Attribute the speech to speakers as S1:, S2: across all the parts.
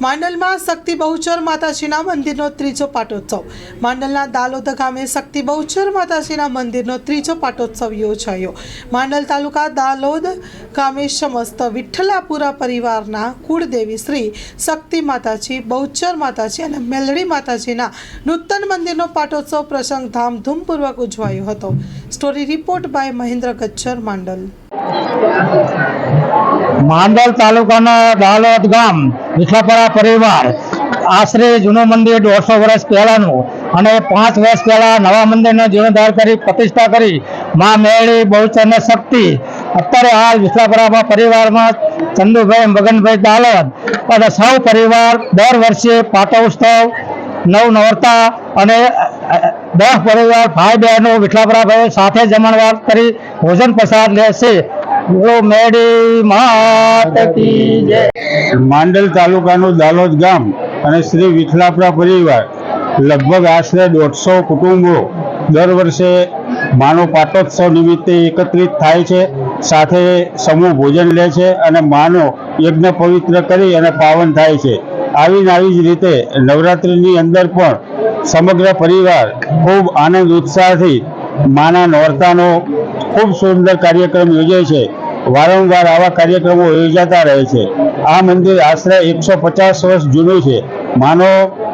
S1: માંડલમાં શક્તિ બહુચર માતાજીના મંદિરનો ત્રીજો પાટોત્સવ. માંડલના દાલોદ ગામે શક્તિ બહુચર માતાજીના મંદિરનો ત્રીજો પાટોત્સવ યોજાયો. માંડલ તાલુકા દાલોદ ગામે સમસ્ત વિઠ્ઠલાપુરા પરિવારના કુળદેવી શ્રી શક્તિ માતાજી, બહુચર માતાજી અને મેલડી માતાજીના નૂતન મંદિરનો પાટોત્સવ પ્રસંગ ધામધૂમપૂર્વક ઉજવાયો હતો. Story report by Mahendra Gajjar, Mandal.
S2: Mandal તાલુકાના દાલોદ ગામ વિઠ્ઠલાપુરા પરિવાર આશરે જૂનું મંદિર 150 વર્ષ પહેલાનું અને 5 વર્ષ પહેલા નવા મંદિરનો જીર્ણોદ્ધાર કરી પ્રતિષ્ઠા કરી માં મેળી બહુચર ને શક્તિ અત્યારે હાલ વિઠ્ઠલાપુરા પરિવારમાં ચંદુભાઈ મગનભાઈ દાલોદ અને સૌ પરિવાર દર વર્ષે પાટોત્સવ નવ નવરતા અને 10 પરિવાર ભાઈ બહેનો વિઠ્ઠલાપુરા ભાઈ સાથે જમણવાર કરી ભોજન પ્રસાદ લેશે.
S3: માંડલ તાલુકાનું દાલોદ ગામ અને શ્રી વિઠ્ઠલાપુરા પરિવાર લગભગ આશરે 150 કુટુંબો દર વર્ષે માનો પાટોત્સવ નિમિત્તે એકત્રિત થાય છે, સાથે સમૂહ ભોજન લે છે અને માનો યજ્ઞ પવિત્ર કરી અને પાવન થાય છે. આવી જ રીતે નવરાત્રિની અંદર પણ સમગ્ર પરિવાર ખૂબ આનંદ ઉત્સાહથી માના નોરતાનો ખૂબ સુંદર કાર્યક્રમ યોજે છે. વારંવાર આવા કાર્યક્રમો યોજાતા રહે છે. આ મંદિર આશરે 150 વર્ષ જૂનું છે. માનો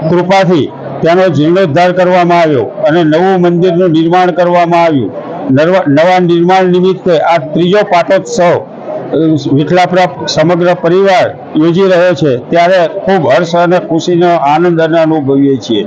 S3: કૃપાથી તેનો જીર્ણોદ્ધાર કરવામાં આવ્યો અને નવું મંદિરનું નિર્માણ કરવામાં આવ્યું. નવા નિર્માણ નિમિત્તે આ ત્રીજો પાટોત્સવ વિઠ્ઠલાપુરા સમગ્ર પરિવાર યોજી રહ્યો છે, ત્યારે ખૂબ હર્ષ અને ખુશીનો આનંદ અને અનુભવીએ છીએ.